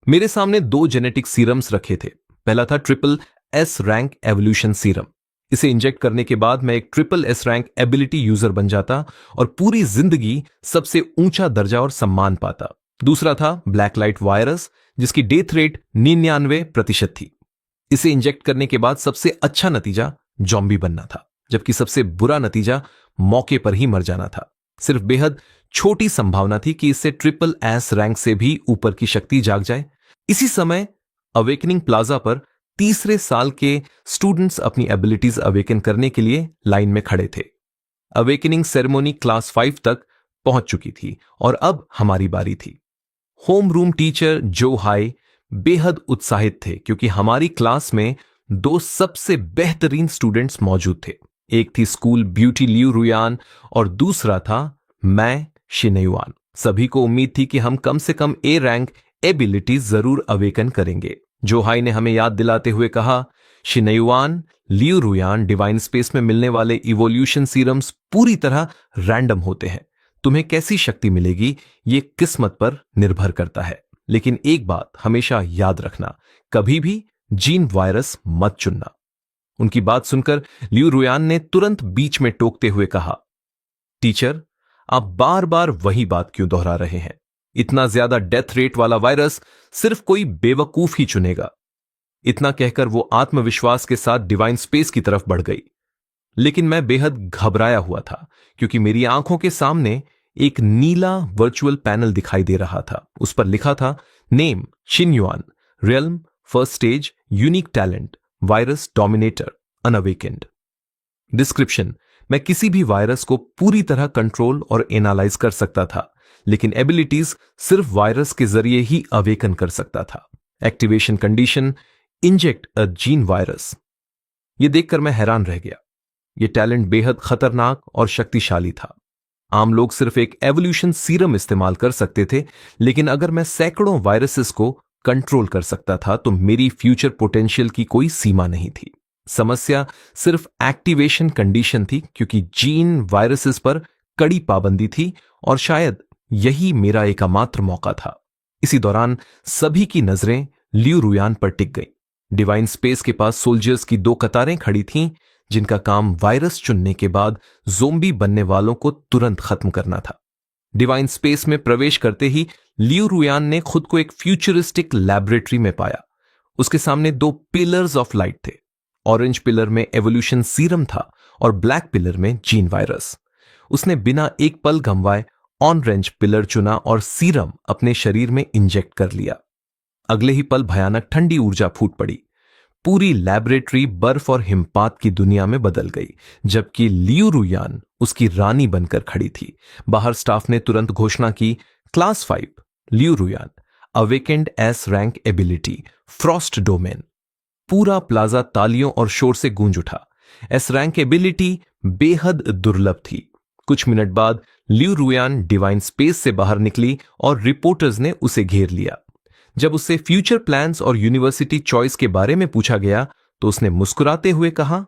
मेरे सामने दो जेनेटिक सीरम्स रखे थे। पहला था triple S rank evolution serum. इसे इंजेक्ट करने के बाद मैं एक triple S rank ability user बन जाता और पूरी जिंदगी सबसे ऊंचा दर्जा और सम्मान पाता। दूसरा था ब्लैक लाइट वायरस, जिसकी डेथ रेट 99% थी। इसे इंजेक्ट करने के बाद सबसे अच्छा नतीजा जॉम्बी बनना था, जबकि सबसे बुरा नतीजा मौके पर ही मर जाना था। सिर्फ बेहद छोटी संभावना थी कि इससे ट्रिपल एस रैंक से भी ऊपर की शक्ति जाग जाए। इसी समय अवेकनिंग प्लाजा पर तीसरे साल के स्टूडेंट्स अपनी एबिलिटीज अवेकन करने के लिए लाइन में खड़े थे। अवेकनिंग सेरेमनी क्लास 5 तक पहुंच चुकी थी और अब हमारी बारी थी। होम रूम टीचर जो हाई बेहद उत्साहित थे, क्योंकि हमारी क्लास में दो सबसे बेहतरीन स्टूडेंट्स मौजूद थे। एक थी स्कूल ब्यूटी लियू रुयान और दूसरा था मैं शिनेयुआन। सभी को उम्मीद थी कि हम कम से कम ए रैंक एबिलिटीज जरूर अवेकन करेंगे। जो हाई ने हमें याद दिलाते हुए कहा, शिनेयुआन, लियू रुयान, डिवाइन स्पेस में मिलने वाले इवोल्यूशन सीरम्स पूरी तरह रैंडम होते हैं। तुम्हें कैसी शक्ति मिलेगी ये किस्मत पर निर्भर करता है, लेकिन एक बात हमेशा याद रखना, कभी भी जीन वायरस मत चुनना। उनकी बात सुनकर लियू रुयान ने तुरंत बीच में टोकते हुए कहा, टीचर, आप बार बार वही बात क्यों दोहरा रहे हैं? इतना ज्यादा डेथ रेट वाला वायरस सिर्फ कोई बेवकूफ ही चुनेगा। इतना कहकर वो आत्मविश्वास के साथ डिवाइन स्पेस की तरफ बढ़ गई। लेकिन मैं बेहद घबराया हुआ था, क्योंकि मेरी आंखों के सामने एक नीला वर्चुअल पैनल दिखाई दे रहा था। उस पर लिखा था, name Xinyuan, realm first stage, unique talent, virus dominator, unawakened. Description, मैं किसी भी वायरस को पूरी तरह कंट्रोल और एनालाइज कर सकता था, लेकिन एबिलिटीज सिर्फ वायरस के जरिए ही अवेकन कर सकता था। Activation condition, inject a gene virus. यह देखकर मैं हैरान रह गया। यह टैलेंट बेहद खतरनाक और शक्तिशाली था। आम लोग सिर्फ एक एवोल्यूशन सीरम इस्तेमाल कर सकते थे, लेकिन अगर मैं सैकड़ों वायरसेस को कंट्रोल कर सकता था तो मेरी फ्यूचर पोटेंशियल की कोई सीमा नहीं थी। समस्या सिर्फ एक्टिवेशन कंडीशन थी, क्योंकि जीन वायरसेस पर कड़ी पाबंदी थी और शायद यही मेरा एकमात्र मौका था। इसी दौरान सभी की नजरें लियू रुयान पर टिक गईं। डिवाइन स्पेस के पास सोल्जर्स की दो कतारें खड़ी थीं, जिनका काम वायरस चुनने के बाद ज़ोंबी बनने वालों को तुरंत खत्म करना था। डिवाइन स्पेस में प्रवेश करते ही लियू रुयान ने खुद को एक फ्यूचरिस्टिक लैबोरेटरी में पाया। उसके सामने दो पिलर्स ऑफ लाइट थे। ऑरेंज पिलर में एवोल्यूशन सीरम था और ब्लैक पिलर में जीन वायरस। उसने बिना एक पल गंवाए ऑरेंज पिलर चुना और सीरम अपने शरीर में इंजेक्ट कर लिया। अगले ही पल भयानक ठंडी ऊर्जा फूट पड़ी। पूरी लैबोरेटरी बर्फ और हिमपात की दुनिया में बदल गई, जबकि लियू रुयान उसकी रानी बनकर खड़ी थी। बाहर स्टाफ ने तुरंत घोषणा की, class 5 Liu Ruyan, awakened S rank ability, frost domain. पूरा प्लाजा तालियों और शोर से गूंज उठा। एस रैंक एबिलिटी बेहद दुर्लभ थी। कुछ मिनट बाद लियू रुयान डिवाइन स्पेस से बाहर निकली और रिपोर्टर्स ने उसे घेर लिया। जब उससे फ्यूचर प्लान्स और यूनिवर्सिटी चॉइस के बारे में पूछा गया तो उसने मुस्कुराते हुए कहा,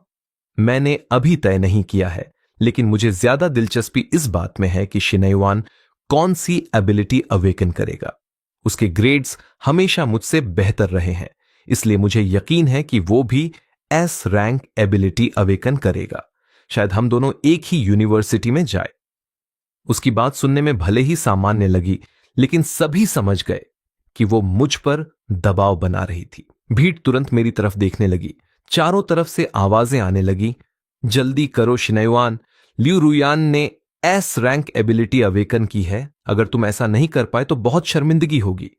मैंने अभी तय नहीं किया है, लेकिन मुझे ज्यादा दिलचस्पी इस बात में है कि शिनेयुआन कौन सी एबिलिटी अवेकन करेगा। उसके ग्रेड्स हमेशा मुझसे बेहतर रहे हैं, इसलिए मुझे यकीन है कि वो भी एस रैंक एबिलिटी अवेकन करेगा। शायद हम दोनों एक ही यूनिवर्सिटी में जाए। उसकी बात सुनने में भले ही सामान्य लगी, लेकिन सभी समझ गए कि वो मुझ पर दबाव बना रही थी। भीड़ तुरंत मेरी तरफ देखने लगी। चारों तरफ से आवाजें आने लगी, जल्दी करो शिनेयुआन, लियू रुयान ने एस रैंक एबिलिटी अवेकन की है। अगर तुम ऐसा नहीं कर पाए तो बहुत शर्मिंदगी होगी।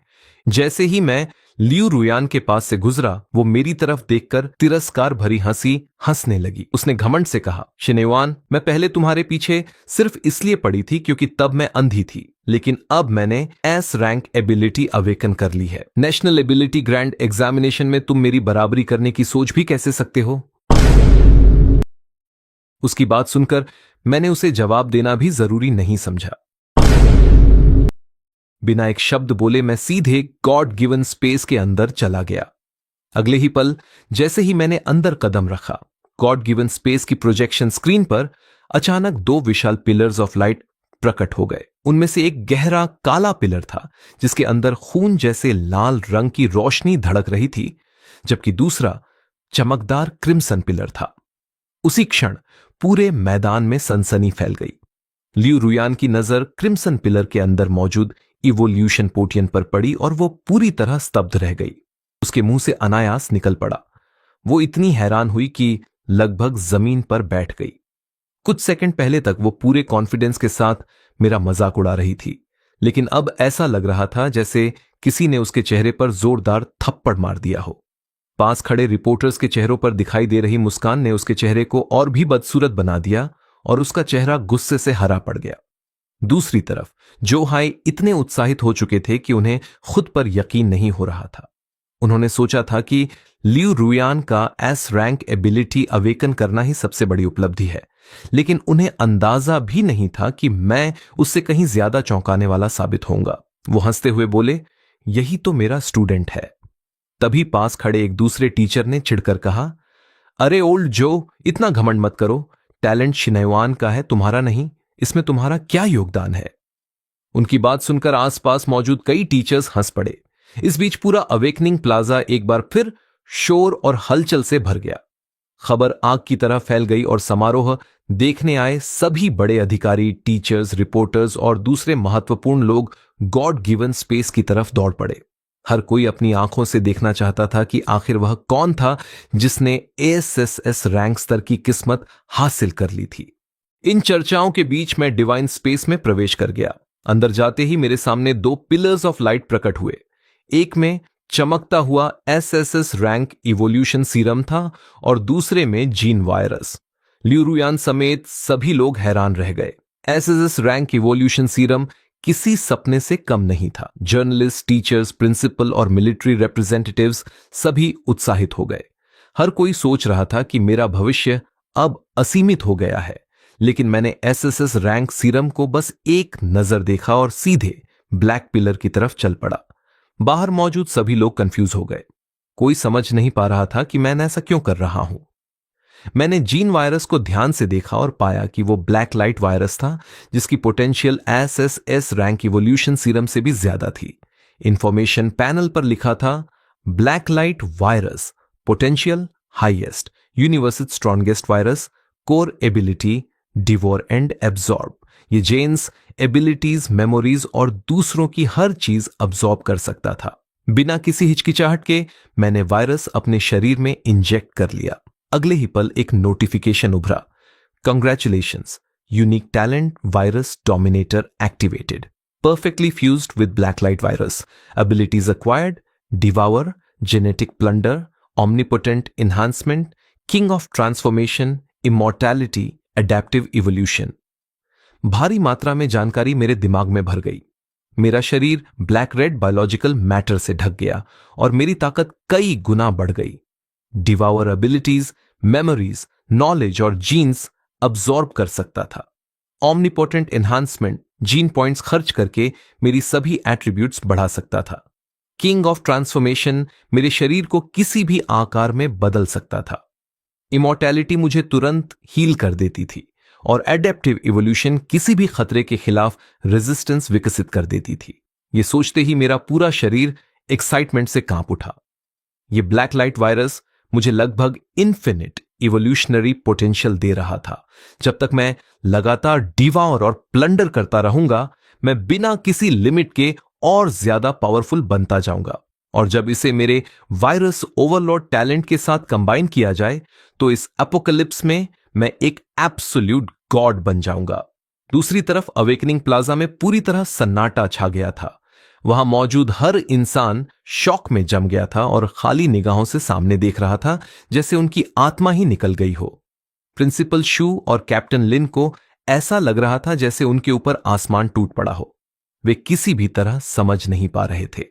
जैसे ही मैं लियू रुयान के पास से गुजरा, वो मेरी तरफ देखकर तिरस्कार भरी हंसी हंसने लगी। उसने घमंड से कहा, शिनेयुआन, मैं पहले तुम्हारे पीछे सिर्फ इसलिए पड़ी थी क्योंकि तब मैं अंधी थी, लेकिन अब मैंने एस रैंक एबिलिटी अवेकन कर ली है। नेशनल एबिलिटी ग्रैंड एग्जामिनेशन में तुम मेरी बराबरी करने की सोच भी कैसे सकते हो? उसकी बात सुनकर मैंने उसे जवाब देना भी जरूरी नहीं समझा। बिना एक शब्द बोले मैं सीधे गॉड गिवन स्पेस के अंदर चला गया। अगले ही पल जैसे ही मैंने अंदर कदम रखा, गॉड गिवन स्पेस की प्रोजेक्शन स्क्रीन पर अचानक दो विशाल पिलर्स ऑफ लाइट प्रकट हो गए। उनमें से एक गहरा काला पिलर था जिसके अंदर खून जैसे लाल रंग की रोशनी धड़क रही थी, जबकि दूसरा चमकदार क्रिम्सन पिलर था। उसी क्षण पूरे मैदान में सनसनी फैल गई। लियू रुयान की नजर क्रिम्सन पिलर के अंदर मौजूद इवोल्यूशन पोटियन पर पड़ी और वो पूरी तरह स्तब्ध रह गई। उसके मुंह से अनायास निकल पड़ा। वो इतनी हैरान हुई कि लगभग जमीन पर बैठ गई। कुछ सेकंड पहले तक वो पूरे कॉन्फिडेंस के साथ मेरा मजाक उड़ा रही थी, लेकिन अब ऐसा लग रहा था जैसे किसी ने उसके चेहरे पर जोरदार थप्पड़ मार दिया हो। पास खड़े रिपोर्टर्स के चेहरों पर दिखाई दे रही मुस्कान ने उसके चेहरे को और भी बदसूरत बना दिया और उसका चेहरा गुस्से से हरा पड़ गया। दूसरी तरफ जो हाई इतने उत्साहित हो चुके थे कि उन्हें खुद पर यकीन नहीं हो रहा था। उन्होंने सोचा था कि लियू रुयान का एस रैंक एबिलिटी अवेकन करना ही सबसे बड़ी उपलब्धि है, लेकिन उन्हें अंदाजा भी नहीं था कि मैं उससे कहीं ज्यादा चौंकाने वाला साबित होऊंगा। वो हंसते हुए बोले, यही तो मेरा स्टूडेंट है। तभी पास खड़े एक दूसरे टीचर ने चिढ़कर कहा, अरे ओल्ड जो, इतना घमंड मत करो। टैलेंट शिनयवान का है, तुम्हारा नहीं। इसमें तुम्हारा क्या योगदान है? उनकी बात सुनकर आसपास मौजूद कई टीचर्स हंस पड़े। इस बीच पूरा अवेकनिंग प्लाजा एक बार फिर शोर और हलचल से भर गया। खबर आग की तरह फैल गई और समारोह देखने आए सभी बड़े अधिकारी, टीचर्स, रिपोर्टर्स और दूसरे महत्वपूर्ण लोग गॉड गिवन स्पेस की तरफ दौड़ पड़े। हर कोई अपनी आंखों से देखना चाहता था कि आखिर वह कौन था जिसने एएसएसएस रैंक स्तर की किस्मत हासिल कर ली थी। इन चर्चाओं के बीच मैं डिवाइन स्पेस में प्रवेश कर गया। अंदर जाते ही मेरे सामने दो पिलर्स ऑफ लाइट प्रकट हुए। एक में चमकता हुआ एसएसएस रैंक इवोल्यूशन सीरम था और दूसरे में जीन वायरस। लियू रुयान समेत सभी लोग हैरान रह गए। एसएसएस रैंक इवोल्यूशन सीरम किसी सपने से कम नहीं था। जर्नलिस्ट, टीचर्स, प्रिंसिपल और मिलिट्री रिप्रेजेंटेटिव्स सभी उत्साहित हो गए। हर कोई सोच रहा था कि मेरा भविष्य अब असीमित हो गया है, लेकिन मैंने एसएसएस रैंक सीरम को बस एक नजर देखा और सीधे ब्लैक पिलर की तरफ चल पड़ा। बाहर मौजूद सभी लोग कंफ्यूज हो गए। कोई समझ नहीं पा रहा था कि मैं ऐसा क्यों कर रहा हूं। मैंने जीन वायरस को ध्यान से देखा और पाया कि वो ब्लैक लाइट वायरस था जिसकी potential SSS rank evolution serum से भी ज्यादा थी। इंफॉर्मेशन पैनल पर लिखा था, black light virus potential highest, universal strongest virus, core ability devour and absorb. ये जेन्स एबिलिटीज, मेमोरीज और दूसरों की हर चीज अब्जॉर्ब कर सकता था। बिना किसी हिचकिचाहट के मैंने वायरस अपने शरीर में इंजेक्ट कर लिया। अगले ही पल एक नोटिफिकेशन उभरा, congratulations, unique talent virus dominator activated, perfectly fused with black light virus, abilities acquired, devour, genetic plunder, omnipotent enhancement, king of transformation, immortality, adaptive evolution। भारी मात्रा में जानकारी मेरे दिमाग में भर गई। मेरा शरीर ब्लैक रेड बायोलॉजिकल मैटर से ढक गया और मेरी ताकत कई गुना बढ़ गई। डिवावर एबिलिटीज, मेमोरीज, नॉलेज और जीन्स अब्सॉर्ब कर सकता था। ऑमनीपोटेंट एनहांसमेंट, जीन पॉइंट्स खर्च करके मेरी सभी एट्रीब्यूट्स बढ़ा सकता था। किंग ऑफ ट्रांसफॉर्मेशन, मेरे शरीर को किसी भी आकार में बदल सकता था। इमॉर्टैलिटी मुझे तुरंत हील कर देती थी और एडेप्टिव इवोल्यूशन किसी भी खतरे के खिलाफ रेजिस्टेंस विकसित कर देती थी। यह सोचते ही मेरा पूरा शरीर एक्साइटमेंट से कांप उठा। यह ब्लैक लाइट वायरस मुझे लगभग इन्फिनिट इवोल्यूशनरी पोटेंशियल दे रहा था। जब तक मैं लगातार डिवाउर और प्लंडर करता रहूंगा, मैं बिना किसी लिमिट के और ज्यादा पावरफुल बनता जाऊंगा। और जब इसे मेरे वायरस ओवरलॉर्ड टैलेंट के साथ कंबाइन किया जाए तो इस एपोकलिप्स में मैं एक एब्सोल्यूट गॉड बन जाऊंगा। दूसरी तरफ अवेकनिंग प्लाजा में पूरी तरह सन्नाटा छा गया था। वहां मौजूद हर इंसान शॉक में जम गया था और खाली निगाहों से सामने देख रहा था, जैसे उनकी आत्मा ही निकल गई हो। प्रिंसिपल शू और कैप्टन लिन को ऐसा लग रहा था जैसे उनके ऊपर आसमान टूट पड़ा हो। वे किसी भी तरह समझ नहीं पा रहे थे।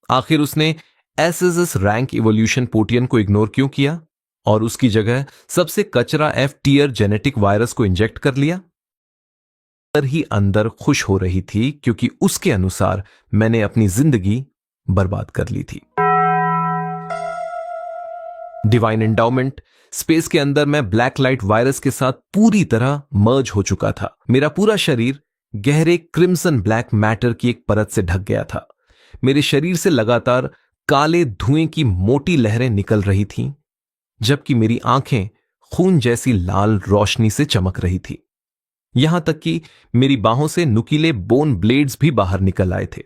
आखिर उसने एसएसएस रैंक इवोल्यूशन पोटियन को इग्नोर क्यों किया और उसकी जगह सबसे कचरा एफ टीयर जेनेटिक वायरस को इंजेक्ट कर लिया? ही अंदर खुश हो रही थी क्योंकि उसके अनुसार मैंने अपनी जिंदगी बर्बाद कर ली थी। डिवाइन एंडाउमेंट, स्पेस के अंदर मैं ब्लैक लाइट वायरस के साथ पूरी तरह मर्ज हो चुका था। मेरा पूरा शरीर गहरे क्रिम्सन ब्लैक मैटर की एक परत से ढक गया था। मेरे शरीर से लगातार काले धुएं की मोटी लहरें निकल रही थीं, जबकि मेरी आंखें खून जैसी लाल रोशनी से चमक रही थी। यहां तक कि मेरी बाहों से नुकीले बोन ब्लेड्स भी बाहर निकल आए थे।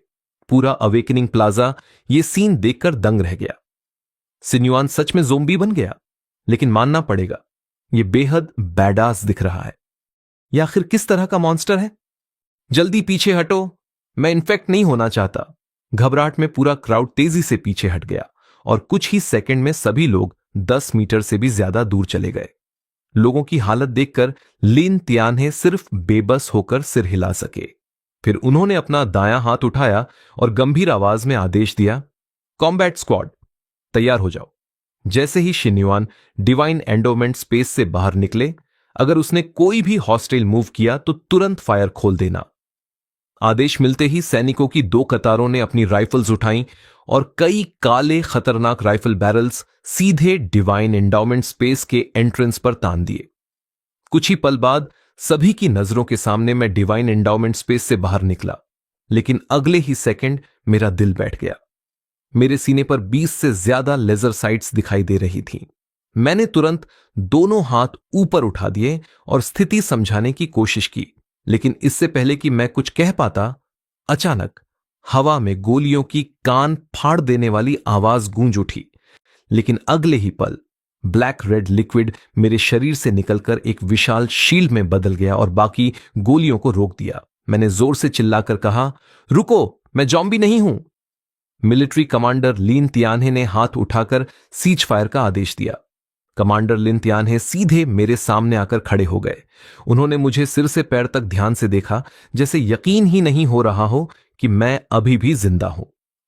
पूरा अवेकनिंग प्लाजा ये सीन देखकर दंग रह गया। सिन्युआन सच में ज़ोंबी बन गया, लेकिन मानना पड़ेगा ये बेहद बैडास दिख रहा है। या आखिर किस तरह का मॉन्स्टर है? जल्दी पीछे हटो, मैं इन्फेक्ट नहीं होना चाहता। घबराहट में पूरा क्राउड तेजी से पीछे हट गया और कुछ ही सेकंड में सभी लोग 10 मीटर से भी ज्यादा दूर चले गए। लोगों की हालत देखकर लिन तियान्हे सिर्फ बेबस होकर सिर हिला सके। फिर उन्होंने अपना दायां हाथ उठाया और गंभीर आवाज में आदेश दिया, कॉम्बैट स्क्वाड, तैयार हो जाओ। जैसे ही शिन्युआन डिवाइन एंडोमेंट स्पेस से बाहर निकले, अगर उसने कोई भी हॉस्टाइल मूव किया तो तुरंत फायर खोल देना। आदेश मिलते ही सैनिकों की 2 कतारों ने अपनी राइफल्स उठाई और कई काले खतरनाक राइफल बैरल्स सीधे डिवाइन एंडाउमेंट स्पेस के एंट्रेंस पर तान दिए। कुछ ही पल बाद सभी की नजरों के सामने मैं डिवाइन एंडाउमेंट स्पेस से बाहर निकला, लेकिन अगले ही सेकंड मेरा दिल बैठ गया। मेरे सीने पर 20 से ज्यादा लेजर साइट्स दिखाई दे रही थीं। मैंने तुरंत दोनों हाथ ऊपर उठा दिए और स्थिति समझाने की कोशिश की, लेकिन इससे पहले कि मैं कुछ कह पाता, अचानक हवा में गोलियों की कान फाड़ देने वाली आवाज गूंज उठी। लेकिन अगले ही पल ब्लैक रेड लिक्विड मेरे शरीर से निकलकर एक विशाल शील्ड में बदल गया और बाकी गोलियों को रोक दिया। मैंने जोर से चिल्लाकर कहा, रुको, मैं जॉम्बी नहीं हूं। मिलिट्री कमांडर लिन तियान्हे ने हाथ उठाकर सीज फायर का आदेश दिया। कमांडर लिन तियान्हे सीधे मेरे सामने आकर खड़े हो गए। उन्होंने मुझे सिर से पैर तक ध्यान से देखा, जैसे यकीन ही नहीं हो रहा हो कि मैं अभी भी जिंदा हूं।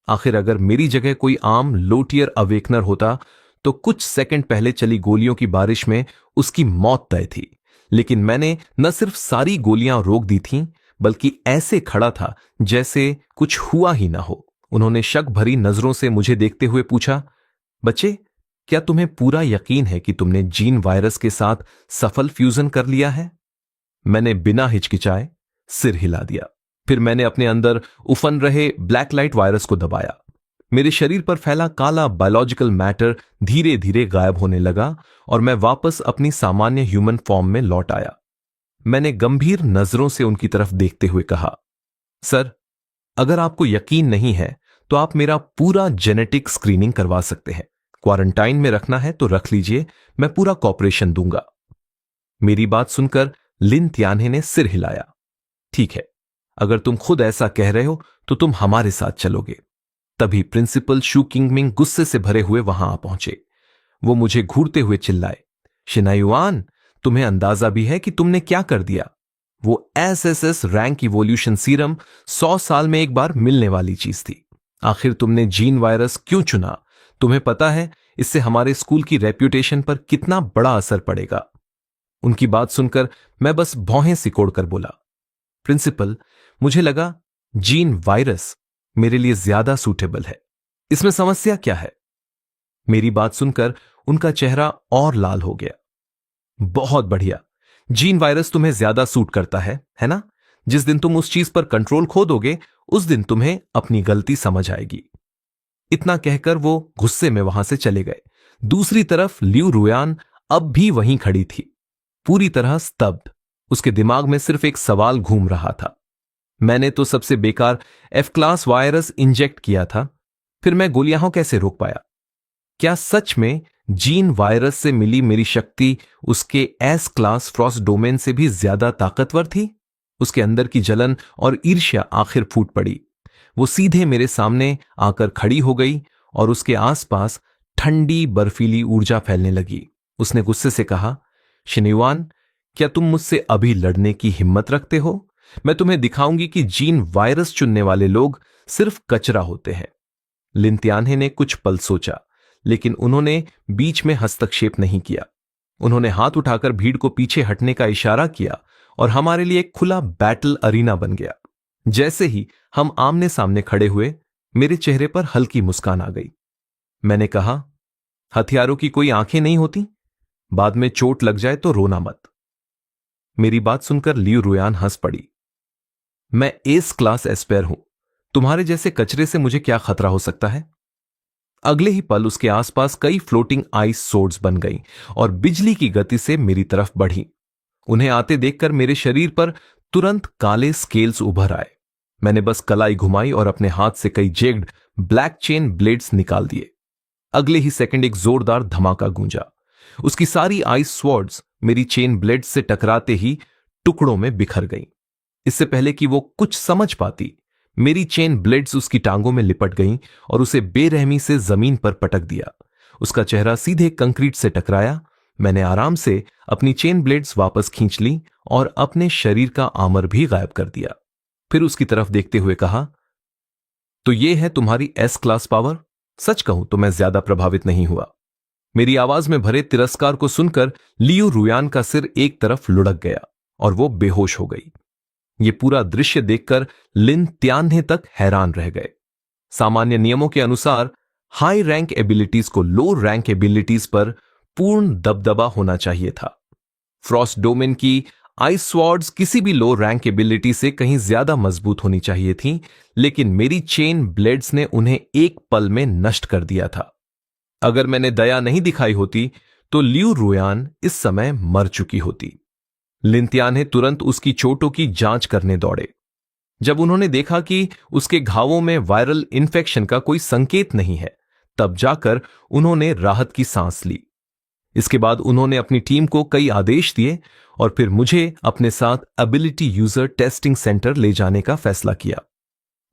आखिर अगर मेरी जगह कोई आम लोटियर अवेकनर होता तो कुछ सेकंड पहले चली गोलियों की बारिश में उसकी मौत तय थी। लेकिन मैंने न सिर्फ सारी गोलियां रोक दी थीं, बल्कि ऐसे खड़ा था जैसे कुछ हुआ ही ना हो। उन्होंने शक भरी नजरों से मुझे देखते हुए पूछा, बच्चे, क्या तुम्हें पूरा यकीन है कि तुमने जीन वायरस के साथ सफल फ्यूजन कर लिया है? मैंने बिना हिचकिचाए सिर हिला दिया। फिर मैंने अपने अंदर उफन रहे ब्लैक लाइट वायरस को दबाया। मेरे शरीर पर फैला काला बायोलॉजिकल मैटर धीरे धीरे गायब होने लगा और मैं वापस अपनी सामान्य ह्यूमन फॉर्म में लौट आया। मैंने गंभीर नजरों से उनकी तरफ देखते हुए कहा, सर, अगर आपको यकीन नहीं है तो आप मेरा पूरा जेनेटिक स्क्रीनिंग करवा सकते हैं। क्वारंटाइन में रखना है तो रख लीजिए, मैं पूरा कॉपरेशन दूंगा। मेरी बात सुनकर लिन तियान्हे ने सिर हिलाया। ठीक है, अगर तुम खुद ऐसा कह रहे हो तो तुम हमारे साथ चलोगे। तभी प्रिंसिपल शू किंगमिंग गुस्से से भरे हुए वहां आ पहुंचे। वो मुझे घूरते हुए चिल्लाए, शिनायुआन, तुम्हें अंदाजा भी है कि तुमने क्या कर दिया? वो एसएसएस रैंक इवोल्यूशन सीरम 100 साल में एक बार मिलने वाली चीज थी। आखिर तुमने जीन वायरस क्यों चुना? तुम्हें पता है इससे हमारे स्कूल की रेप्यूटेशन पर कितना बड़ा असर पड़ेगा? उनकी बात सुनकर मैं बस भौहें सिकोड़कर बोला, प्रिंसिपल, मुझे लगा जीन वायरस मेरे लिए ज्यादा सूटेबल है। इसमें समस्या क्या है? मेरी बात सुनकर उनका चेहरा और लाल हो गया। बहुत बढ़िया, जीन वायरस तुम्हें ज्यादा सूट करता है ना? जिस दिन तुम उस चीज पर कंट्रोल खो दोगे, उस दिन तुम्हें अपनी गलती समझ आएगी। इतना कहकर वो गुस्से में वहां से चले गए। दूसरी तरफ ल्यू रुयान अब भी वहीं खड़ी थी, पूरी तरह स्तब्ध। उसके दिमाग में सिर्फ एक सवाल घूम रहा था, मैंने तो सबसे बेकार एफ क्लास वायरस इंजेक्ट किया था, फिर मैं गोलियां कैसे रोक पाया? क्या सच में जीन वायरस से मिली मेरी शक्ति उसके एस क्लास फ्रॉस्ट डोमेन से भी ज्यादा ताकतवर थी? उसके अंदर की जलन और ईर्ष्या आखिर फूट पड़ी। वो सीधे मेरे सामने आकर खड़ी हो गई और उसके आसपास ठंडी बर्फीली ऊर्जा फैलने लगी। उसने गुस्से से कहा, शिन्युआन, क्या तुम मुझसे अभी लड़ने की हिम्मत रखते हो? मैं तुम्हें दिखाऊंगी कि जीन वायरस चुनने वाले लोग सिर्फ कचरा होते हैं। लिन तियान्हे ने कुछ पल सोचा, लेकिन उन्होंने बीच में हस्तक्षेप नहीं किया। उन्होंने हाथ उठाकर भीड़ को पीछे हटने का इशारा किया और हमारे लिए एक खुला बैटल अरीना बन गया। जैसे ही हम आमने सामने खड़े हुए, मेरे चेहरे पर हल्की मुस्कान आ गई। मैंने कहा, हथियारों की कोई आंखें नहीं होती, बाद में चोट लग जाए तो रोना मत। मेरी बात सुनकर लियू रुयान हंस पड़ी। मैं एस क्लास एस्पेयर हूं। तुम्हारे जैसे कचरे से मुझे क्या खतरा हो सकता है? अगले ही पल उसके आसपास कई फ्लोटिंग आइस सोर्ड्स बन गईं और बिजली की गति से मेरी तरफ बढ़ी। उन्हें आते देखकर मेरे शरीर पर तुरंत काले स्केल्स उभर आए। मैंने बस कलाई घुमाई और अपने हाथ से कई जेग्ड ब्लैक चेन ब्लेड्स निकाल दिए। अगले ही सेकंड एक जोरदार धमाका गूंजा। उसकी सारी आइस स्वॉर्ड्स मेरी चेन ब्लेड से टकराते ही टुकड़ों में बिखर गईं। इससे पहले कि वो कुछ समझ पाती, मेरी चेन ब्लेड्स उसकी टांगों में लिपट गईं और उसे बेरहमी से जमीन पर पटक दिया। उसका चेहरा सीधे कंक्रीट से टकराया। मैंने आराम से अपनी चेन ब्लेड्स वापस खींच ली और अपने शरीर का आर्मर भी गायब कर दिया। फिर उसकी तरफ देखते हुए कहा, तो ये है तुम्हारी एस क्लास पावर? सच कहूं तो मैं ज्यादा प्रभावित नहीं हुआ। मेरी आवाज में भरे तिरस्कार को सुनकर लियू रुयान का सिर एक तरफ लुढ़क गया और वो बेहोश हो गई। ये पूरा दृश्य देखकर लिन त्यान्हे तक हैरान रह गए। सामान्य नियमों के अनुसार हाई रैंक एबिलिटीज को लो रैंक एबिलिटीज पर पूर्ण दबदबा होना चाहिए था। फ्रॉस्ट डोमेन की आइस स्वॉर्ड्स किसी भी लो रैंक एबिलिटी से कहीं ज्यादा मजबूत होनी चाहिए थी, लेकिन मेरी चेन ब्लेड्स ने उन्हें एक पल में नष्ट कर दिया था। अगर मैंने दया नहीं दिखाई होती तो लियू रुयान इस समय मर चुकी होती। लिनत्यान्हे तुरंत उसकी चोटों की जांच करने दौड़े। जब उन्होंने देखा कि उसके घावों में वायरल इन्फेक्शन का कोई संकेत नहीं है, तब जाकर उन्होंने राहत की सांस ली। इसके बाद उन्होंने अपनी टीम को कई आदेश दिए और फिर मुझे अपने साथ एबिलिटी यूजर टेस्टिंग सेंटर ले जाने का फैसला किया।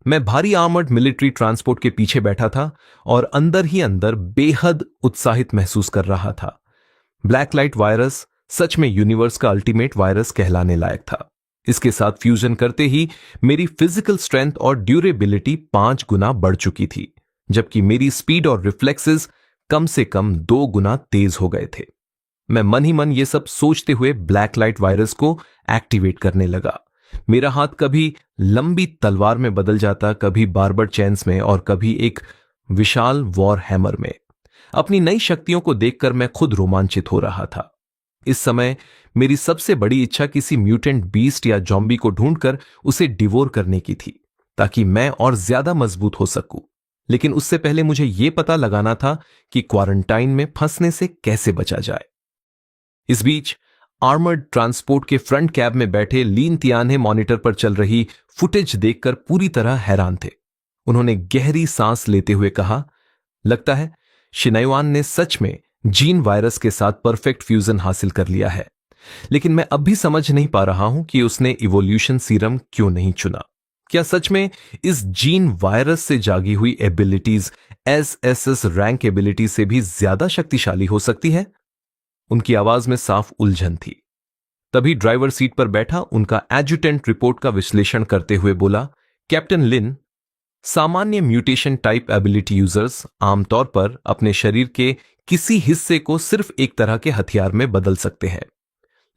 मैं भारी आर्मर्ड मिलिट्री ट्रांसपोर्ट के पीछे बैठा था और अंदर ही अंदर बेहद उत्साहित महसूस कर रहा था। ब्लैक लाइट वायरस सच में यूनिवर्स का अल्टीमेट वायरस कहलाने लायक था। इसके साथ फ्यूजन करते ही मेरी फिजिकल स्ट्रेंथ और ड्यूरेबिलिटी 5 गुना बढ़ चुकी थी, जबकि मेरी स्पीड और रिफ्लेक्सेस कम से कम 2 गुना तेज हो गए थे। मैं मन ही मन ये सब सोचते हुए ब्लैक लाइट वायरस को एक्टिवेट करने लगा। मेरा हाथ कभी लंबी तलवार में बदल जाता, कभी बार्बर चेन्स में और कभी एक विशाल वॉर हैमर में। अपनी नई शक्तियों को देखकर मैं खुद रोमांचित हो रहा था। इस समय मेरी सबसे बड़ी इच्छा किसी म्यूटेंट बीस्ट या जॉम्बी को ढूंढकर उसे डिवोर करने की थी, ताकि मैं और ज्यादा मजबूत हो सकूं। लेकिन उससे पहले मुझे यह पता लगाना था कि क्वारंटाइन में फंसने से कैसे बचा जाए। इस बीच आर्मर्ड ट्रांसपोर्ट के फ्रंट कैब में बैठे लिन त्यान्हे मॉनिटर पर चल रही फुटेज देखकर पूरी तरह हैरान थे। उन्होंने गहरी सांस लेते हुए कहा, लगता है शिनाइवान ने सच में जीन वायरस के साथ परफेक्ट फ्यूजन हासिल कर लिया है, लेकिन मैं अब भी समझ नहीं पा रहा हूं कि उसने इवोल्यूशन सीरम क्यों नहीं चुना। क्या सच में इस जीन वायरस से जागी हुई एबिलिटीज एसएसएस रैंक एबिलिटी से भी ज्यादा शक्तिशाली हो सकती है? उनकी आवाज में साफ उलझन थी। तभी ड्राइवर सीट पर बैठा उनका एडजुटेंट रिपोर्ट का विश्लेषण करते हुए बोला, कैप्टन लिन, सामान्य म्यूटेशन टाइप एबिलिटी यूजर्स आमतौर पर अपने शरीर के किसी हिस्से को सिर्फ एक तरह के हथियार में बदल सकते हैं,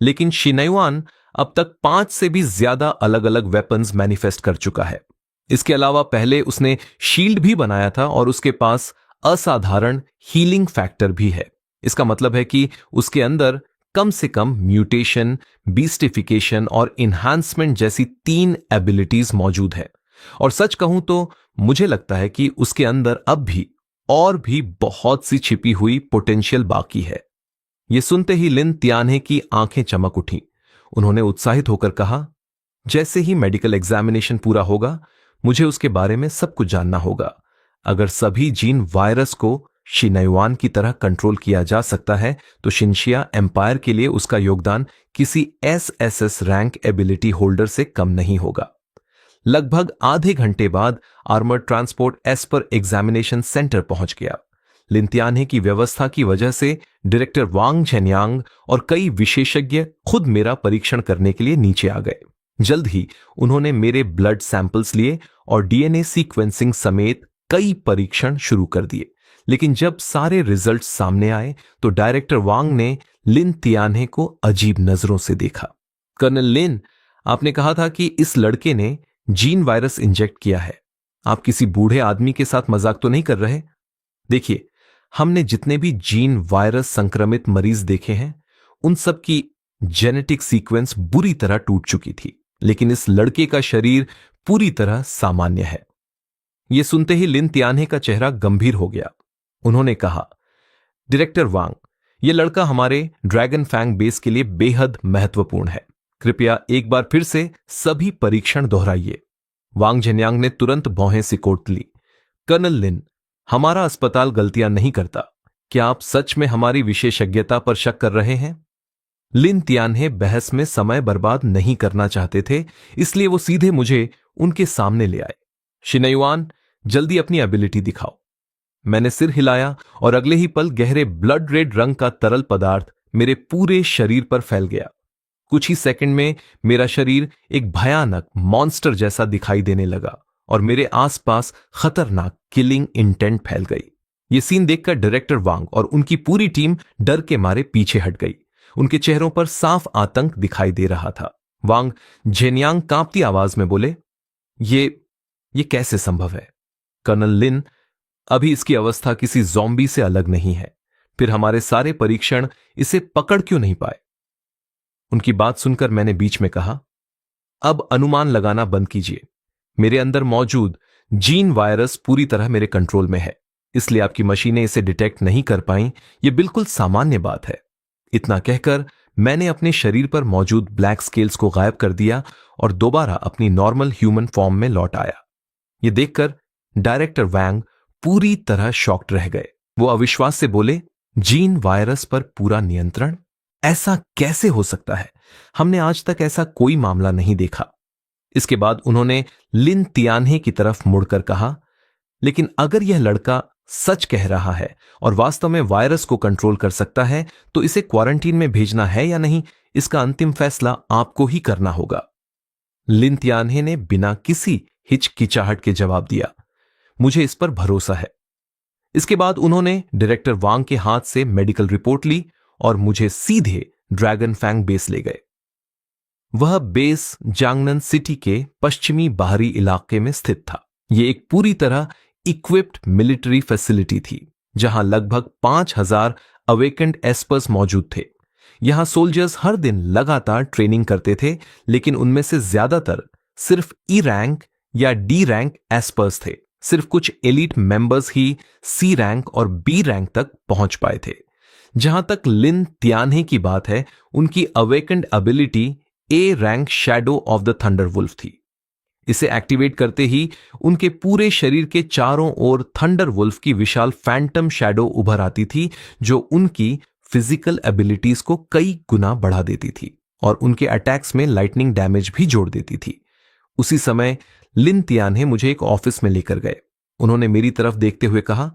लेकिन शिनाइवान अब तक 5 से भी ज्यादा अलग अलग वेपन्स मैनिफेस्ट कर चुका है। इसके अलावा पहले उसने शील्ड भी बनाया था और उसके पास असाधारण हीलिंग फैक्टर भी है। इसका मतलब है कि उसके अंदर कम से कम म्यूटेशन, बीस्टिफिकेशन और इन्हांसमेंट जैसी 3 एबिलिटीज मौजूद है। और सच कहूं तो मुझे लगता है कि उसके अंदर अब भी और भी बहुत सी छिपी हुई पोटेंशियल बाकी है। यह सुनते ही लिन त्यान्हे की आंखें चमक उठी। उन्होंने उत्साहित होकर कहा, जैसे ही मेडिकल एग्जामिनेशन पूरा होगा मुझे उसके बारे में सब कुछ जानना होगा। अगर सभी जीन वायरस को शिनाइवान की तरह कंट्रोल किया जा सकता है तो शिनशिया एम्पायर के लिए उसका योगदान किसी एसएसएस रैंक एबिलिटी होल्डर से कम नहीं होगा। लगभग आधे घंटे बाद आर्मर्ड ट्रांसपोर्ट एस पर एग्जामिनेशन सेंटर पहुंच गया। लिन त्यान्हे की व्यवस्था की वजह से डायरेक्टर वांग झेन्यांग और कई विशेषज्ञ खुद मेरा परीक्षण करने के लिए नीचे आ गए। जल्द ही उन्होंने मेरे ब्लड सैंपल्स लिए और डीएनए सीक्वेंसिंग समेत कई परीक्षण शुरू कर दिए। लेकिन जब सारे रिजल्ट सामने आए तो डायरेक्टर वांग ने लिन त्यान्हे को अजीब नजरों से देखा। कर्नल लिन, आपने कहा था कि इस लड़के ने जीन वायरस इंजेक्ट किया है। आप किसी बूढ़े आदमी के साथ मजाक तो नहीं कर रहे? देखिए, हमने जितने भी जीन वायरस संक्रमित मरीज देखे हैं उन सब की जेनेटिक सीक्वेंस बुरी तरह टूट चुकी थी। लेकिन इस लड़के का शरीर पूरी तरह सामान्य है। यह सुनते ही लिन तियान्हे का चेहरा गंभीर हो गया। उन्होंने कहा, डायरेक्टर वांग, यह लड़का हमारे ड्रैगन फैंग बेस के लिए बेहद महत्वपूर्ण है। कृपया एक बार फिर से सभी परीक्षण दोहराइए। वांग झेन्यांग ने तुरंत भौहें सिकोड़ ली। कर्नल लिन, हमारा अस्पताल गलतियां नहीं करता। क्या आप सच में हमारी विशेषज्ञता पर शक कर रहे हैं? लिन तियान्हे बहस में समय बर्बाद नहीं करना चाहते थे, इसलिए वो सीधे मुझे उनके सामने ले आए। शिनयुआन, जल्दी अपनी एबिलिटी दिखाओ। मैंने सिर हिलाया और अगले ही पल गहरे ब्लड रेड रंग का तरल पदार्थ मेरे पूरे शरीर पर फैल गया। कुछ ही सेकंड में मेरा शरीर एक भयानक मॉन्स्टर जैसा दिखाई देने लगा और मेरे आसपास खतरनाक किलिंग इंटेंट फैल गई। यह सीन देखकर डायरेक्टर वांग और उनकी पूरी टीम डर के मारे पीछे हट गई। उनके चेहरों पर साफ आतंक दिखाई दे रहा था। वांग झेन्यांग कांपती आवाज में बोले, ये कैसे संभव है? कर्नल लिन, अभी इसकी अवस्था किसी ज़ॉम्बी से अलग नहीं है। फिर हमारे सारे परीक्षण इसे पकड़ क्यों नहीं पाए? उनकी बात सुनकर मैंने बीच में कहा, अब अनुमान लगाना बंद कीजिए। मेरे अंदर मौजूद जीन वायरस पूरी तरह मेरे कंट्रोल में है, इसलिए आपकी मशीनें इसे डिटेक्ट नहीं कर पाई। यह बिल्कुल सामान्य बात है। इतना कहकर मैंने अपने शरीर पर मौजूद ब्लैक स्केल्स को गायब कर दिया और दोबारा अपनी नॉर्मल ह्यूमन फॉर्म में लौट आया। यह देखकर डायरेक्टर वांग पूरी तरह शॉक्ड रह गए। वो अविश्वास से बोले, जीन वायरस पर पूरा नियंत्रण? ऐसा कैसे हो सकता है? हमने आज तक ऐसा कोई मामला नहीं देखा। इसके बाद उन्होंने लिन तियान्हे की तरफ मुड़कर कहा, लेकिन अगर यह लड़का सच कह रहा है और वास्तव में वायरस को कंट्रोल कर सकता है, तो इसे क्वारंटीन में भेजना है या नहीं, इसका अंतिम फैसला आपको ही करना होगा। लिन तियान्हे ने बिना किसी हिचकिचाहट के जवाब दिया, मुझे इस पर भरोसा है। इसके बाद उन्होंने डायरेक्टर वांग के हाथ से मेडिकल रिपोर्ट ली और मुझे सीधे ड्रैगन फैंग बेस ले गए। वह बेस जांगनन सिटी के पश्चिमी बाहरी इलाके में स्थित था। यह एक पूरी तरह इक्विप्ड मिलिट्री फैसिलिटी थी, जहां लगभग 5000 अवेकेंड एस्पर्स मौजूद थे। यहां सोल्जर्स हर दिन लगातार ट्रेनिंग करते थे, लेकिन उनमें से ज्यादातर सिर्फ ई रैंक या डी रैंक एस्पर्स थे। सिर्फ कुछ एलीट मेंबर्स ही सी रैंक और बी रैंक तक पहुंच पाए थे। जहां तक लिन तियान्हे की बात है, उनकी awakened ability A rank shadow of the thunder wolf थी। इसे एक्टिवेट करते ही उनके पूरे शरीर के चारों ओर थंडर वुल्फ की विशाल फैंटम शैडो उभर आती थी, जो उनकी फिजिकल एबिलिटीज को कई गुना बढ़ा देती थी और उनके अटैक्स में लाइटनिंग डैमेज भी जोड़ देती थी। उसी समय लिन तियान्हे मुझे एक ऑफिस में लेकर गए। उन्होंने मेरी तरफ देखते हुए कहा,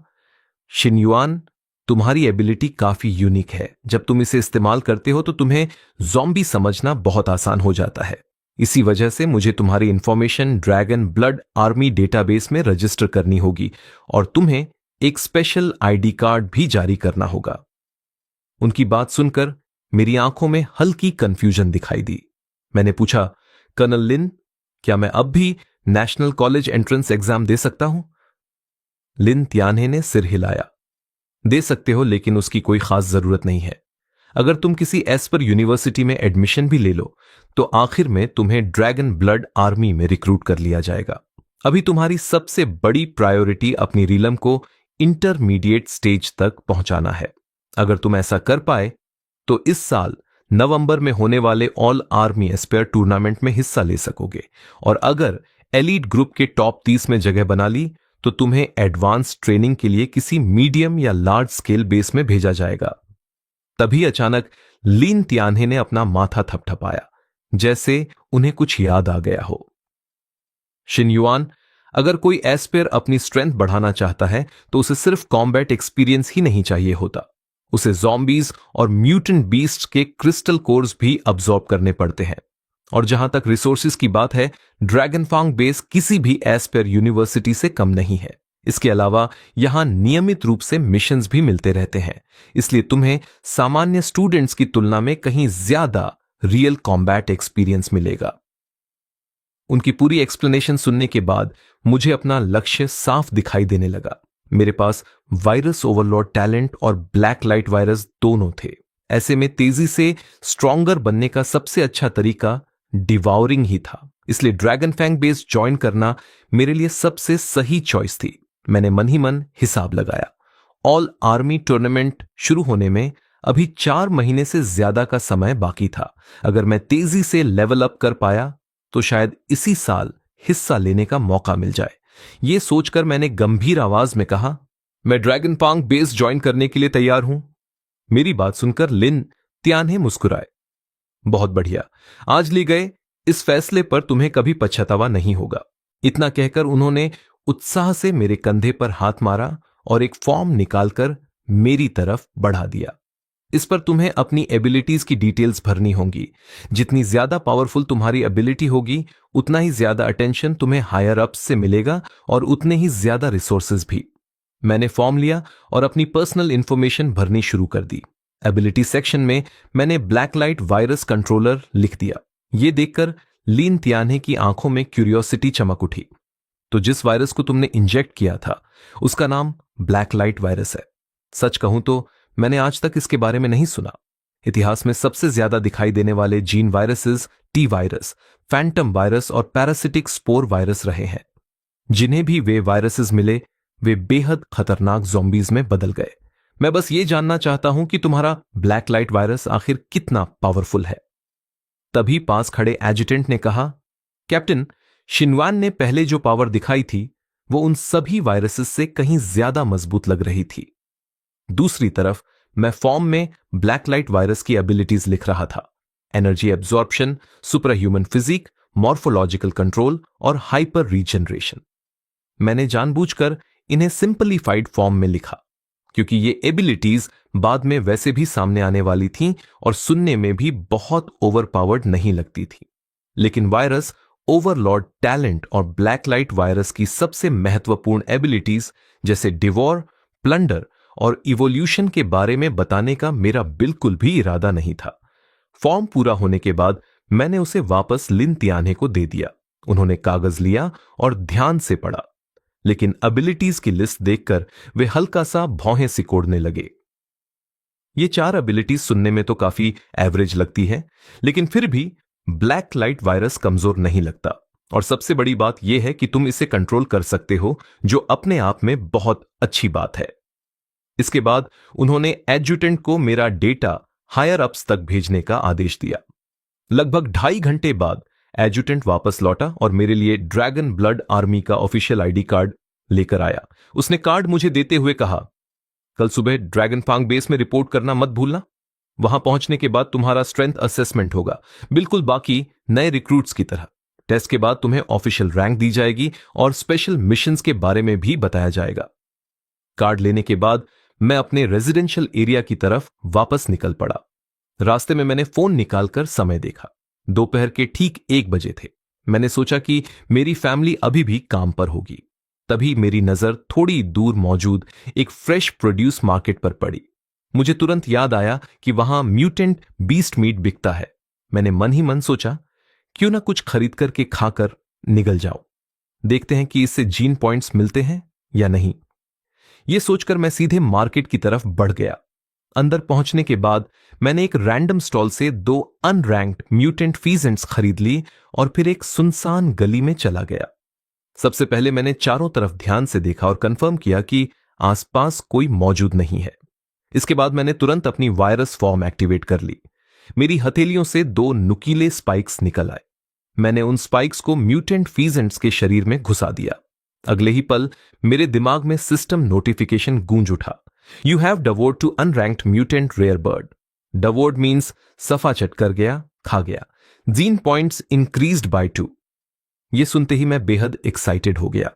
शिनयुआन, तुम्हारी एबिलिटी काफी यूनिक है। जब तुम इसे इस्तेमाल करते हो तो तुम्हें ज़ॉम्बी समझना बहुत आसान हो जाता है। इसी वजह से मुझे तुम्हारी information dragon blood army database में रजिस्टर करनी होगी और तुम्हें एक स्पेशल आईडी कार्ड भी जारी करना होगा। उनकी बात सुनकर मेरी आंखों में हल्की कंफ्यूजन दिखाई दी। मैंने पूछा, कर्नल लिन, क्या मैं अब भी नेशनल कॉलेज एंट्रेंस एग्जाम दे सकता हूं? लिन तियान्हे ने सिर हिलाया। दे सकते हो, लेकिन उसकी कोई खास जरूरत नहीं है। अगर तुम किसी एस्पर यूनिवर्सिटी में एडमिशन भी ले लो तो आखिर में तुम्हें ड्रैगन ब्लड आर्मी में रिक्रूट कर लिया जाएगा। अभी तुम्हारी सबसे बड़ी प्रायोरिटी अपनी रीलम को इंटरमीडिएट स्टेज तक पहुंचाना है। अगर तुम ऐसा कर पाए तो इस साल नवंबर में होने वाले ऑल आर्मी एस्पेयर टूर्नामेंट में हिस्सा ले सकोगे, और अगर एलीट ग्रुप के टॉप 30 में जगह बना ली तो तुम्हें एडवांस ट्रेनिंग के लिए किसी मीडियम या लार्ज स्केल बेस में भेजा जाएगा। तभी अचानक लिन तियान्हे ने अपना माथा थपथपाया, जैसे उन्हें कुछ याद आ गया हो। शिनयुआन, अगर कोई एस्पेयर अपनी स्ट्रेंथ बढ़ाना चाहता है तो उसे सिर्फ कॉम्बैट एक्सपीरियंस ही नहीं चाहिए होता, उसे ज़ॉम्बीज और म्यूटेंट बीस्ट के क्रिस्टल कोर्स भी अब्सॉर्ब करने पड़ते हैं। और जहां तक रिसोर्सेज की बात है, ड्रैगन फैंग बेस किसी भी एस्पेयर यूनिवर्सिटी से कम नहीं है। इसके अलावा यहां नियमित रूप से मिशंस भी मिलते रहते हैं, इसलिए तुम्हें सामान्य स्टूडेंट्स की तुलना में कहीं ज्यादा रियल कॉम्बैट एक्सपीरियंस मिलेगा। उनकी पूरी एक्सप्लेनेशन सुनने के बाद मुझे अपना लक्ष्य साफ दिखाई देने लगा। मेरे पास वायरस ओवरलॉर्ड टैलेंट और ब्लैक लाइट वायरस दोनों थे। ऐसे में तेजी से स्ट्रॉन्गर बनने का सबसे अच्छा तरीका डिवाउरिंग ही था, इसलिए ड्रैगन फैंग बेस ज्वाइन करना मेरे लिए सबसे सही चॉइस थी। मैंने मन ही मन हिसाब लगाया। ऑल आर्मी टूर्नामेंट शुरू होने में अभी 4 महीने से ज्यादा का समय बाकी था। अगर मैं तेजी से लेवल अप कर पाया तो शायद इसी साल हिस्सा लेने का मौका मिल जाए। यह सोचकर मैंने गंभीर आवाज में कहा, मैं ड्रैगन फैंग बेस ज्वाइन करने के लिए तैयार हूं। मेरी बात सुनकर लिन त्यान्हे मुस्कुराए। बहुत बढ़िया, आज लिए गए इस फैसले पर तुम्हें कभी पछतावा नहीं होगा। इतना कहकर उन्होंने उत्साह से मेरे कंधे पर हाथ मारा और एक फॉर्म निकालकर मेरी तरफ बढ़ा दिया। इस पर तुम्हें अपनी एबिलिटीज की डिटेल्स भरनी होंगी। जितनी ज्यादा पावरफुल तुम्हारी एबिलिटी होगी उतना ही ज्यादा अटेंशन तुम्हें हायर अप्स से मिलेगा और उतने ही ज्यादा रिसोर्सेज भी। मैंने फॉर्म लिया और अपनी पर्सनल इंफॉर्मेशन भरनी शुरू कर दी। एबिलिटी सेक्शन में मैंने ब्लैक लाइट वायरस कंट्रोलर लिख दिया। यह देखकर लीन त्यान्हे की आंखों में क्यूरियोसिटी चमक उठी। तो जिस वायरस को तुमने इंजेक्ट किया था उसका नाम ब्लैक लाइट वायरस है। सच कहूं तो मैंने आज तक इसके बारे में नहीं सुना। इतिहास में सबसे ज्यादा दिखाई देने वाले gene viruses T virus, Phantom virus और पैरासिटिक स्पोर वायरस रहे हैं। जिन्हें भी वे वायरसेस मिले वे बेहद खतरनाक ज़ॉम्बीज में बदल गए। मैं बस ये जानना चाहता हूं कि तुम्हारा ब्लैक लाइट वायरस आखिर कितना पावरफुल है। तभी पास खड़े एजुटेंट ने कहा, कैप्टन, शिनवान ने पहले जो पावर दिखाई थी वो उन सभी वायरसेस से कहीं ज्यादा मजबूत लग रही थी। दूसरी तरफ मैं फॉर्म में ब्लैक लाइट वायरस की एबिलिटीज लिख रहा था। Energy absorption, super human physique, morphological control और हाइपर रीजनरेशन। मैंने जानबूझकर इन्हें सिंपलीफाइड फॉर्म में लिखा क्योंकि ये एबिलिटीज बाद में वैसे भी सामने आने वाली थीं और सुनने में भी बहुत ओवरपावर्ड नहीं लगती थी। लेकिन वायरस ओवरलॉर्ड टैलेंट और ब्लैक लाइट वायरस की सबसे महत्वपूर्ण एबिलिटीज जैसे डिवॉर, प्लंडर और इवोल्यूशन के बारे में बताने का मेरा बिल्कुल भी इरादा नहीं था। फॉर्म पूरा होने के बाद मैंने उसे वापस लिन त्यान्हे को दे दिया। उन्होंने कागज लिया और ध्यान से पढ़ा, लेकिन एबिलिटीज की लिस्ट देखकर वे हल्का सा भौहें सिकोड़ने लगे। ये 4 एबिलिटीज सुनने में तो काफी एवरेज लगती है, लेकिन फिर भी ब्लैक लाइट वायरस कमजोर नहीं लगता। और सबसे बड़ी बात यह है कि तुम इसे कंट्रोल कर सकते हो, जो अपने आप में बहुत अच्छी बात है। इसके बाद उन्होंने एडजुटेंट को मेरा डेटा हायर अप्स तक भेजने का आदेश दिया। लगभग 2.5 घंटे बाद एडजुटेंट वापस लौटा और मेरे लिए ड्रैगन ब्लड आर्मी का ऑफिशियल आईडी कार्ड लेकर आया। उसने कार्ड मुझे देते हुए कहा, कल सुबह ड्रैगन फैंग बेस में रिपोर्ट करना मत भूलना। वहां पहुंचने के बाद तुम्हारा स्ट्रेंथ असेसमेंट होगा, बिल्कुल बाकी नए रिक्रूट्स की तरह। टेस्ट के बाद तुम्हें ऑफिशियल रैंक दी जाएगी और स्पेशल मिशंस के बारे में भी बताया जाएगा। कार्ड लेने के बाद मैं अपने रेजिडेंशियल एरिया की तरफ वापस निकल पड़ा। रास्ते में मैंने फोन निकालकर समय देखा। दोपहर के ठीक 1 बजे थे। मैंने सोचा कि मेरी फैमिली अभी भी काम पर होगी। तभी मेरी नजर थोड़ी दूर मौजूद एक फ्रेश प्रोड्यूस मार्केट पर पड़ी। मुझे तुरंत याद आया कि वहां म्यूटेंट बीस्ट मीट बिकता है। मैंने मन ही मन सोचा, क्यों ना कुछ खरीद करके खाकर निकल जाऊं। देखते हैं कि इससे जीन पॉइंट्स मिलते हैं या नहीं। यह सोचकर मैं सीधे मार्केट की तरफ बढ़ गया। अंदर पहुंचने के बाद मैंने एक रैंडम स्टॉल से 2 अनरैंक्ड म्यूटेंट फीजेंट्स खरीद ली और फिर एक सुनसान गली में चला गया। सबसे पहले मैंने चारों तरफ ध्यान से देखा और कंफर्म किया कि आसपास कोई मौजूद नहीं है। इसके बाद मैंने तुरंत अपनी वायरस फॉर्म एक्टिवेट कर ली। मेरी हथेलियों से 2 नुकीले स्पाइक्स निकल आए। मैंने उन स्पाइक्स को म्यूटेंट फीजेंट्स के शरीर में घुसा दिया। अगले ही पल मेरे दिमाग में सिस्टम नोटिफिकेशन गूंज उठा। You have devoured to unranked mutant rare bird. Devoured means सफा चट कर गया, खा गया। Gene points increased by 2. ये सुनते ही मैं बेहद एक्साइटेड हो गया।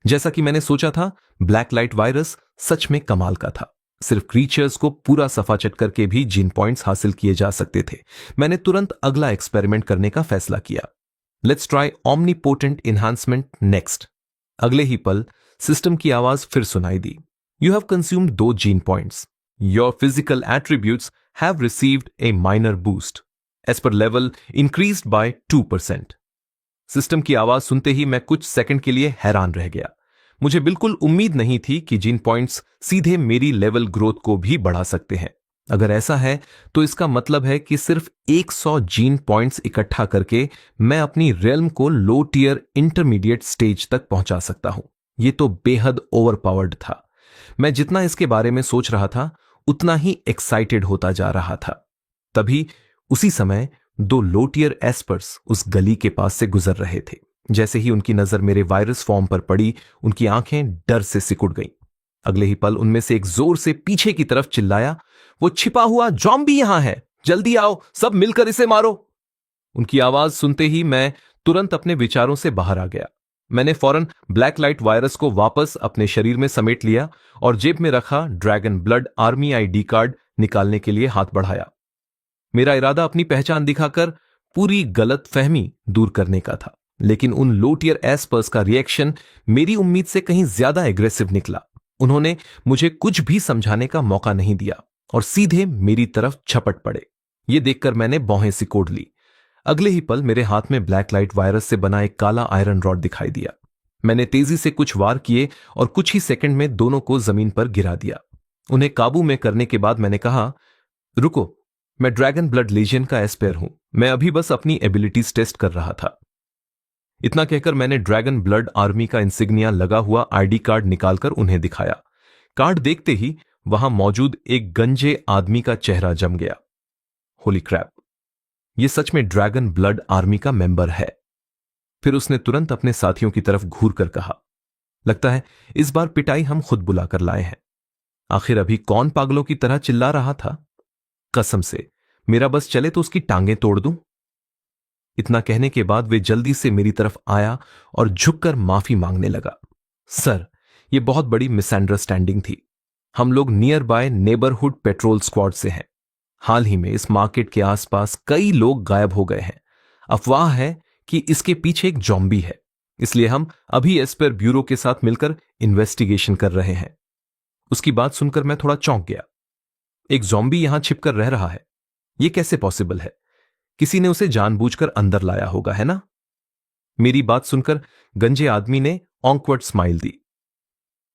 जैसा कि मैंने सोचा था, ब्लैक लाइट वायरस सच में कमाल का था। सिर्फ क्रीचर्स को पूरा सफा चट करके भी जीन पॉइंट्स हासिल किए जा सकते थे। मैंने तुरंत अगला एक्सपेरिमेंट करने का फैसला किया। Let's try omnipotent enhancement next. अगले ही पल सिस्टम की आवाज फिर सुनाई दी। You have consumed 2 gene points. Your physical attributes have received a minor boost. As per level increased by 2%. System की आवाज सुनते ही मैं कुछ सेकंड के लिए हैरान रह गया। मुझे बिल्कुल उम्मीद नहीं थी कि जीन पॉइंट्स सीधे मेरी लेवल ग्रोथ को भी बढ़ा सकते हैं। अगर ऐसा है तो इसका मतलब है कि सिर्फ 100 जीन पॉइंट्स इकट्ठा करके मैं अपनी रेल्म को लो टियर इंटरमीडिएट स्टेज तक पहुंचा सकता हूं। यह तो बेहद ओवरपावर्ड था। मैं जितना इसके बारे में सोच रहा था उतना ही एक्साइटेड होता जा रहा था। तभी उसी समय दो लो टियर एस्पर्स उस गली के पास से गुजर रहे थे। जैसे ही उनकी नजर मेरे वायरस फॉर्म पर पड़ी, उनकी आंखें डर से सिकुड़ गईं। अगले ही पल उनमें से एक जोर से पीछे की तरफ चिल्लाया, वो छिपा हुआ ज़ॉम्बी यहां है, जल्दी आओ, सब मिलकर इसे मारो। उनकी आवाज सुनते ही मैं तुरंत अपने विचारों से बाहर आ गया। मैंने फौरन ब्लैक लाइट वायरस को वापस अपने शरीर में समेट लिया और जेब में रखा dragon blood army ID card निकालने के लिए हाथ बढ़ाया। मेरा इरादा अपनी पहचान दिखाकर पूरी गलत फहमी दूर करने का था, लेकिन उन लो टियर एस्पर्स का रिएक्शन मेरी उम्मीद से कहीं ज्यादा एग्रेसिव निकला। उन्होंने मुझे कुछ भी समझाने का मौका नहीं दिया और सीधे मेरी तरफ झपट पड़े। ये देखकर मैंने भौहें सिकोड़ ली। अगले ही पल मेरे हाथ में ब्लैक लाइट वायरस से बना एक काला आयरन रॉड दिखाई दिया। मैंने तेजी से कुछ वार किए और कुछ ही सेकंड में दोनों को जमीन पर गिरा दिया। उन्हें काबू में करने के बाद मैंने कहा, रुको, मैं ड्रैगन ब्लड लीजियन का एस्पेयर हूं, मैं अभी बस अपनी एबिलिटीज टेस्ट कर रहा था। इतना कहकर मैंने ड्रैगन ब्लड आर्मी का इंसिग्निया लगा हुआ आईडी कार्ड निकालकर उन्हें दिखाया। कार्ड देखते ही वहां मौजूद एक गंजे आदमी का चेहरा जम गया। होली क्रैप, ये सच में ड्रैगन ब्लड आर्मी का मेंबर है। फिर उसने तुरंत अपने साथियों की तरफ घूर कर कहा, लगता है इस बार पिटाई हम खुद बुलाकर लाए हैं। आखिर अभी कौन पागलों की तरह चिल्ला रहा था? कसम से मेरा बस चले तो उसकी टांगें तोड़ दूं। इतना कहने के बाद वे जल्दी से मेरी तरफ आया और झुककर माफी मांगने लगा। सर, यह बहुत बड़ी मिसअंडरस्टैंडिंग थी। हम लोग near by neighbourhood petrol squad से हैं। हाल ही में इस मार्केट के आसपास कई लोग गायब हो गए हैं। अफवाह है कि इसके पीछे एक ज़ॉम्बी है, इसलिए हम अभी एस्पर ब्यूरो के साथ मिलकर इन्वेस्टिगेशन कर रहे हैं। उसकी बात सुनकर मैं थोड़ा चौंक गया। एक ज़ॉम्बी यहां छिपकर रह रहा है, यह कैसे पॉसिबल है? किसी ने उसे जानबूझकर अंदर लाया होगा, है ना? मेरी बात सुनकर गंजे आदमी ने ऑकवर्ड स्माइल दी।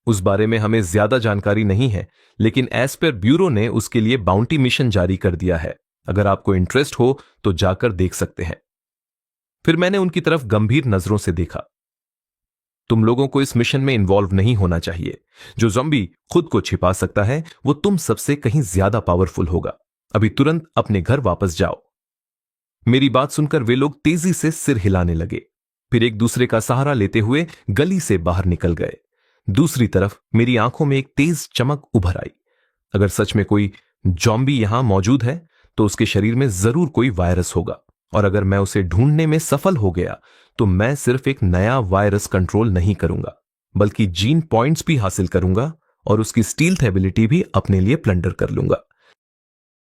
उस बारे में हमें ज्यादा जानकारी नहीं है, लेकिन एस्पर ब्यूरो ने उसके लिए बाउंटी मिशन जारी कर दिया है। अगर आपको इंटरेस्ट हो तो जाकर देख सकते हैं। फिर मैंने उनकी तरफ गंभीर नजरों से देखा। तुम लोगों को इस मिशन में इन्वॉल्व नहीं होना चाहिए। जो ज़ॉम्बी खुद को छिपा सकता है वो तुम सबसे कहीं ज्यादा पावरफुल होगा। अभी तुरंत अपने घर वापस जाओ। मेरी बात सुनकर वे लोग तेजी से सिर हिलाने लगे, फिर एक दूसरे का सहारा लेते हुए गली से बाहर निकल गए। दूसरी तरफ मेरी आंखों में एक तेज चमक उभर आई। अगर सच में कोई ज़ॉम्बी यहां मौजूद है तो उसके शरीर में जरूर कोई वायरस होगा, और अगर मैं उसे ढूंढने में सफल हो गया तो मैं सिर्फ एक नया वायरस कंट्रोल नहीं करूंगा, बल्कि जीन पॉइंट्स भी हासिल करूंगा और उसकी स्टील्थ एबिलिटी भी अपने लिए प्लंडर कर लूंगा।